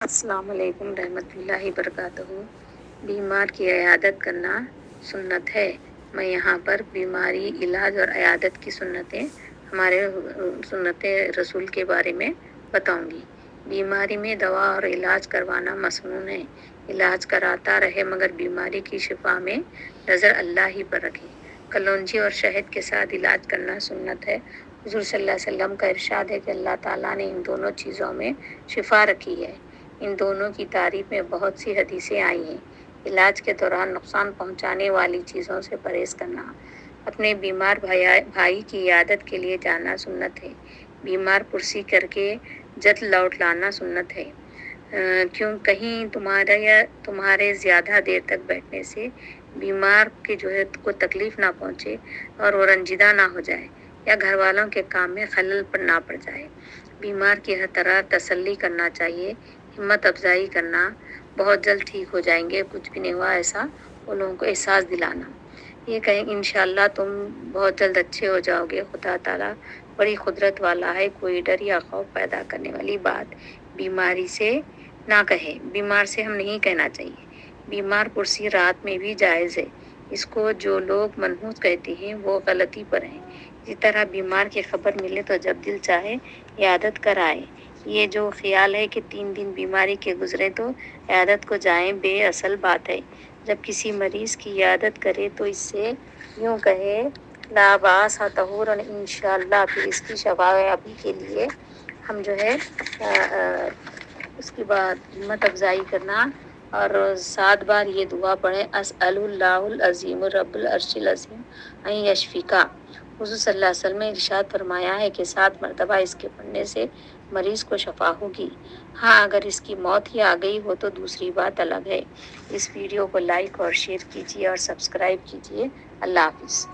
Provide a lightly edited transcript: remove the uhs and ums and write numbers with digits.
अस्सलाम वालेकुम रहमतुल्लाहि वबरकातुहू। बीमार की इयादत करना सुन्नत है। मैं यहाँ पर बीमारी, इलाज और इयादत की सुन्नतें, हमारे सुन्नतें रसूल के बारे में बताऊंगी। बीमारी में दवा और इलाज करवाना मसनून है। इलाज कराता रहे मगर बीमारी की शिफा में नज़र अल्लाह ही पर रखे। कलौंजी और शहद के साथ इलाज करना सुन्नत है। हुज़ूर सल्लल्लाहु अलैहि वसल्लम का इरशाद है कि अल्लाह ताला ने इन दोनों चीज़ों में शिफा रखी है। इन दोनों की तारीफ में बहुत सी हदीसें आई हैं। इलाज के दौरान नुकसान पहुंचाने वाली चीज़ों से परहेज करना। अपने बीमार भाई की इयादत के लिए जाना सुन्नत है। बीमार पुरसी करके जल्द लौट लाना सुन्नत है। क्यों कहीं तुम्हारे ज़्यादा देर तक बैठने से बीमार के को तकलीफ ना पहुंचे और वो रंजीदा ना हो जाए या घर वालों के काम में खलल पर ना पड़ जाए। बीमार की हर तरह तसल्ली करना चाहिए, हिम्मत अफजाई करना, बहुत जल्द ठीक हो जाएंगे, कुछ भी नहीं हुआ, ऐसा उन लोगों को एहसास दिलाना। ये कहें इंशाअल्लाह तुम बहुत जल्द अच्छे हो जाओगे। खुदा ताला बड़ी कुदरत वाला है, कोई डर या खौफ पैदा करने वाली बात बीमारी से ना कहे। बीमार से हम नहीं कहना चाहिए। बीमार कुर्सी रात में भी जायज़ है। इसको जो लोग मनहूस कहते हैं वो गलती पर हैं। इसी तरह बीमार की खबर मिले तो जब दिल चाहे इयादत कराए। ये जो ख्याल है कि 3 दिन बीमारी के गुजरे तो इयादत को जाएं, बेअसल बात है। जब किसी मरीज की इयादत करे तो इससे यूं कहे ला बास तहूर इंशाअल्लाह, फिर इसकी शफायाबी के लिए हम उसके बाद हिम्मत अफजाई करना और 7 बार ये दुआ पढ़ें, अस्अलुल्लाहुल अज़ीम रब्बुल अर्शिल अज़ीम अन यशफिका। हुज़ूर सल्लल्लाहु अलैहि वसल्लम ने इरशाद फरमाया है कि 7 मरतबा इसके पढ़ने से मरीज को शफा होगी। हाँ, अगर इसकी मौत ही आ गई हो तो दूसरी बात अलग है। इस वीडियो को लाइक और शेयर कीजिए और सब्सक्राइब कीजिए। अल्लाह हाफिज़।